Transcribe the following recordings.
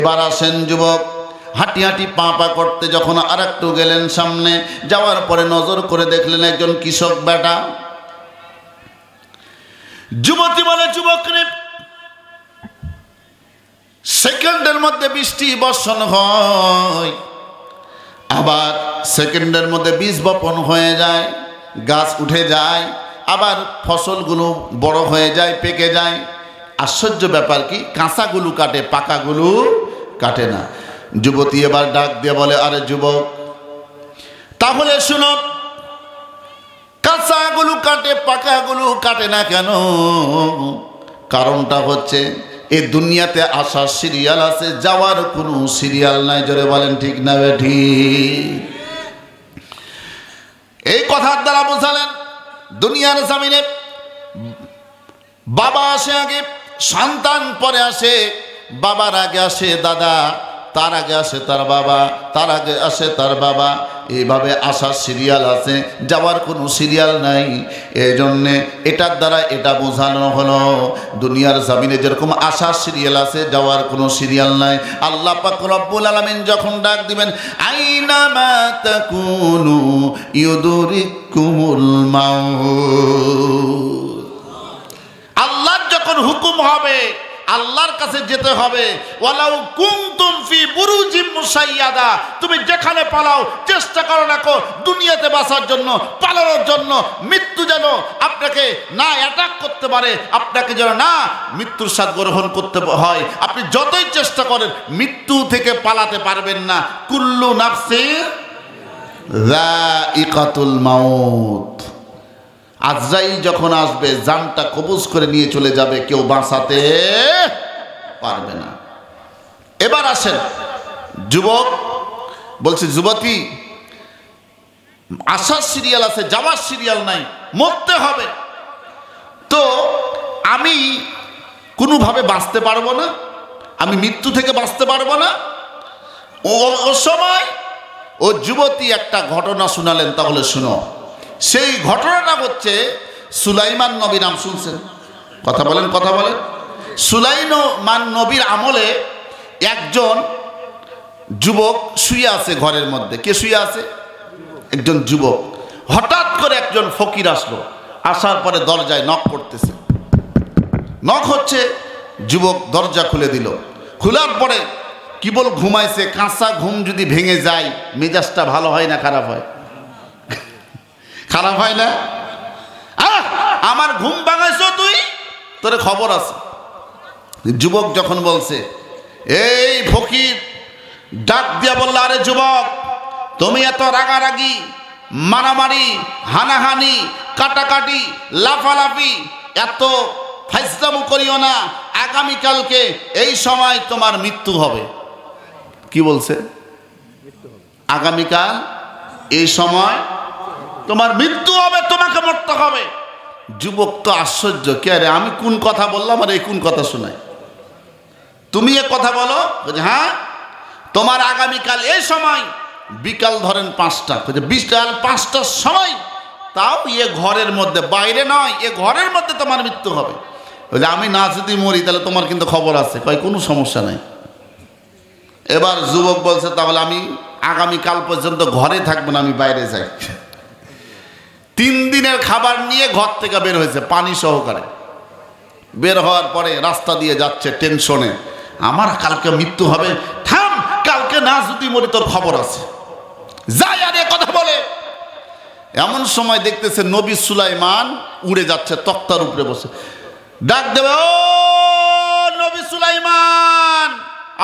এবার আসেন যুবক, হাঁটি হাঁটি পা পা করতে যখন আর একটু গেলেন সামনে, যাওয়ার পরে নজর করে দেখলেন একজন কৃষক বেটা। যুবতী বলে, যুবক রে, সেকেন্ডের মধ্যে বৃষ্টি বর্ষণ হয়, আবার সেকেন্ডের মধ্যে বীজ বপন হয়ে যায়, গাছ উঠে যায়, আবার ফসলগুলো বড় হয়ে যায়, পেকে যায়। আশ্চর্য ব্যাপার কি, কাঁচাগুলো কাটে, পাকাগুলো কাটে না। যুবতী এবার ডাক দিয়ে বলে, আরে যুবক, তাহলে শুনো, কাঁচাগুলো কাটে, পাকাগুলো কাটে না কেন? কারণটা হচ্ছে এই দুনিয়াতে আসার সিরিয়াল আছে, যাওয়ার কোনো সিরিয়াল নাই। জোরে বলেন ঠিক না বেঠি? এই কথার দ্বারা বোঝালেন দুনিয়ার জমিনে বাবা আসে আগে, সন্তান পরে আসে, বাবার আগে আসে দাদা, তার আগে আসে তার বাবা, তার আগে আসে তার বাবা। এইভাবে আসার সিরিয়াল আছে, যাওয়ার কোনো সিরিয়াল নাই। এই জন্যে এটার দ্বারা এটা বোঝানো হলো দুনিয়ার জমিনে যেরকম আসার সিরিয়াল আছে, যাওয়ার কোনো সিরিয়াল নাই। আল্লাহ পাক রব্বুল আলামিন যখন ডাক দিবেন, আইনামা তাকুনু ইউদরিকুমুল মাউত, আল্লাহর যখন হুকুম হবে আল্লাহর কাছে যেতে হবে। ওয়ালাউ কুনতুম ফি বুরুজিম মুসাইয়াদা, তুমি যেখানে পালাও চেষ্টা করো না কো দুনিয়াতে বাঁচার জন্য, পালানোর জন্য, মৃত্যু যেন আপনাকে না অ্যাটাক করতে পারে, আপনাকে যেন না মৃত্যুর স্বাদ গ্রহণ করতে হয়। আপনি যতই চেষ্টা করেন মৃত্যু থেকে পালাতে পারবেন না। কুল্লু নাফসিন যায়িকাতুল মাউত, আজরাইল যখন আসবে জানটা কবজ করে নিয়ে চলে যাবে, কেউ বাঁচাতে পারবে না। এবার আসেন যুবক বলছে, যুবতী, আসার সিরিয়াল আছে, যাওয়ার সিরিয়াল নাই, মরতে হবে। তো আমি কোনোভাবে বাঁচতে পারবো না, আমি মৃত্যু থেকে বাঁচতে পারবো না। ও সময় ও যুবতী একটা ঘটনা শোনালেন, তাহলে শুনো। সেই ঘটনাটা হচ্ছে সুলাইমান নবী, নাম শুনছেন? কথা বলেন, কথা বলেন। সুলাইমান নবীর আমলে একজন যুবক শুয়ে আছে ঘরের মধ্যে। কে শুয়ে আছে? একজন যুবক। হঠাৎ করে একজন ফকির আসলো, আসার পরে দরজায় নক করতেছে, নক হচ্ছে, যুবক দরজা খুলে দিল। খোলার পরে কেবল ঘুমাইছে, কাঁচা ঘুম যদি ভেঙে যায় মেজাজটা ভালো হয় না খারাপ হয়? খারাপ হয় না? আমার ঘুম ভাঙাইছ তুই, তোর খবর আছে। যুবক যখন বলছে, এই ফকির ডাক দিয়া বলল, আরে যুবক, তুমি এত রাগারাগি, মারামারি, হানাহানি, কাটাকাটি, লাফালাফি, এত ফাইজলামু করিও না। আগামীকালকে এই সময় তোমার মৃত্যু হবে। কি বলছে? আগামীকাল এই সময় তোমার মৃত্যু হবে, তোমাকে মরতে হবে। যুবক তো আশ্চর্য, কে রে, আমি কোন কথা বললাম আর এই কোন কথা শোনাই? তুমি এ কথা বলো? হ্যাঁ, তোমার আগামীকাল এই সময়, বিকাল ধরেন 5টা, বিকাল 5টার সময়, তাও এ ঘরের মধ্যে, বাইরে নয়, এ ঘরের মধ্যে তোমার মৃত্যু হবে। আমি না যদি মরি তাহলে তোমার কিন্তু খবর আছে। কয় কোনো সমস্যা নাই। এবার যুবক বলছে, তাহলে আমি আগামীকাল পর্যন্ত ঘরে থাকবো না, আমি বাইরে যাই। 3 দিনের খাবার নিয়ে ঘর থেকে বের হয়েছে, পানি সহকারে। বের হওয়ার পরে রাস্তা দিয়ে যাচ্ছে টেনশনে, আমার কালকে মৃত্যু হবে। থাম, কালকে না যদি মরি তোর খবর আছে, যাই আর এ কথা বলে। এমন সময় দেখতেছে নবী সুলাইমান উড়ে যাচ্ছে, তক্তার উপরে বসে। ডাক দেবে, ও নবী সুলাইমান,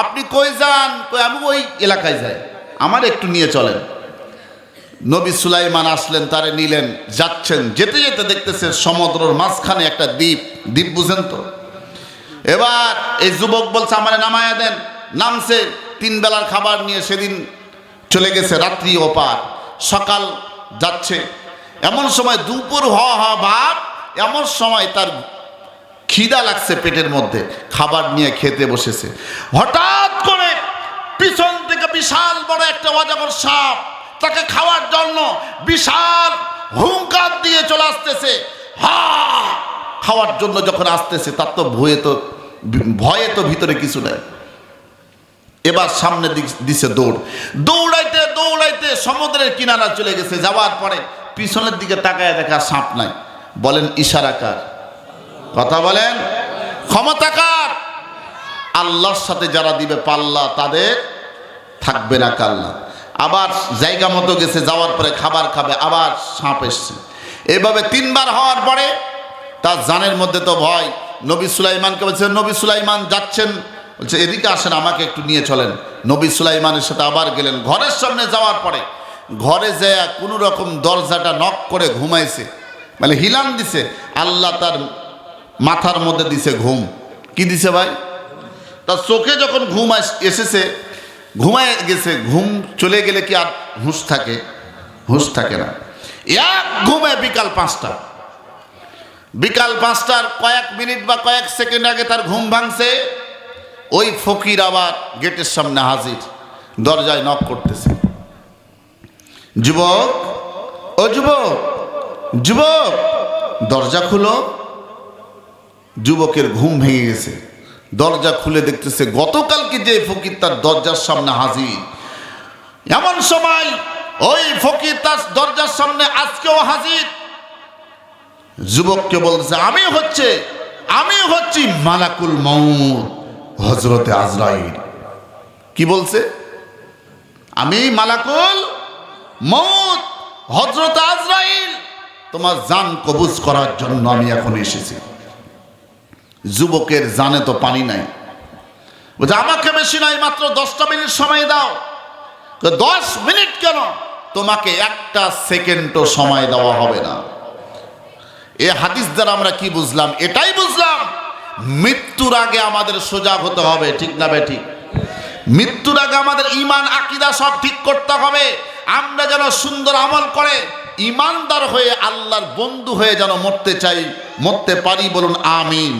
আপনি কই যান? কই আমি ওই এলাকায় যাই, আমার একটু নিয়ে চলেন। নবী সুলাইমান আসলেন, তারে নিলেন, যাচ্ছেন। যেতে যেতে দেখতেছে সমুদ্রের মাঝখানে একটা দ্বীপ। দ্বীপ বুঝেন তো? এবার এই যুবক বলছে, আমারে নামায়া দেন। নামছে, 3 বেলার খাবার নিয়ে সেদিন চলে গেছে, রাত্রি ওপার। সকাল যাচ্ছে, এমন সময় দুপুর হওয়া ভাব, এমন সময় তার খিদা লাগছে পেটের মধ্যে, খাবার নিয়ে খেতে বসেছে। হঠাৎ করে পিছন থেকে বিশাল বড় একটা অজগর সাপ তাকে খাওয়ার জন্য বিশাল হুঙ্কার দিয়ে চলে আসতেছে। হা, খাওয়ার জন্য যখন আসতেছে, তার তো ভয়ে তো ভিতরে কিছু নেই। এবার সামনে দিছে দৌড়, দৌড়াইতে দৌড়াইতে সমুদ্রের কিনারা চলে গেছে। যাওয়ার পরে পিছনের দিকে তাকায় দেখা সাপ নাই। বলেন ইশারা কার? কথা বলেন, ক্ষমতা কার? আল্লাহর সাথে যারা দিবে পাল্লা তাদের থাকবে না কাল্লা। আবার জায়গা মতো গেছে, যাওয়ার পরে খাবার খাবে, আবার সাপ এসছে। এভাবে 3 বার হওয়ার পরে তার জানের মধ্যে তো ভয়। নবী সুলাইমানকে বলছে, নবী সুলাইমান যাচ্ছেন, বলছে এদিকে আসেন, আমাকে একটু নিয়ে চলেন। নবী সুলাইমানের সাথে আবার গেলেন। ঘরের সামনে যাওয়ার পরে ঘরে যায় কোনো রকম দরজাটা নক করে ঘুমাইছে, মানে হিলান দিছে। আল্লাহ তার মাথার মধ্যে দিছে ঘুম। কি দিছে ভাই? তার চোখে যখন ঘুম এসেছে, ঘুমায় গেছে। ঘুম চলে গেলে কি আর হুঁশ থাকে? হুঁশ থাকে না। এক ঘুমে বিকাল 5টা, বিকাল 5টার কয়েক মিনিট বা কয়েক সেকেন্ড আগে তার ঘুম ভাঙছে। ওই ফকির আবার গেটের সামনে হাজির, দরজায় নক করতেছে। যুবক, ও যুবক, যুবক দরজা খুলো। যুবকের ঘুম ভেঙে গেছে। দরজা খুলে দেখতেছে গতকালকে যে ফকির তার দরজার সামনে হাজির, এমন সময় ওই ফকির তার দরজার সামনে আজকেও হাজির। যুবককে বলছে, আমি হচ্ছি মালাকুল মউত, হযরতে আজরাইল। কি বলছে? আমি মালাকুল মউত, হযরতে আজরাইল, তোমার জান কবজ করার জন্য আমি এখন এসেছি। যুবকের জানে তো পানি নাই। বলছে আমাকে বেশি নাই, মাত্র 10টা মিনিট সময় দাও। 10 মিনিট কেন? তোমাকে 1টা সেকেন্ডও সময় দেওয়া হবে না। এ হাদিস দ্বারা আমরা কি বুঝলাম? এটাই বুঝলাম মৃত্যুর আগে আমাদের সজাগ হতে হবে। ঠিক না বেঠিক? মৃত্যুর আগে আমাদের ঈমান আকীদা সব ঠিক করতে হবে। আমরা যেন সুন্দর আমল করে ইমানদার হয়ে আল্লাহর বন্ধু হয়ে যেন মরতে চাই, মরতে পারি। বলুন আমিন।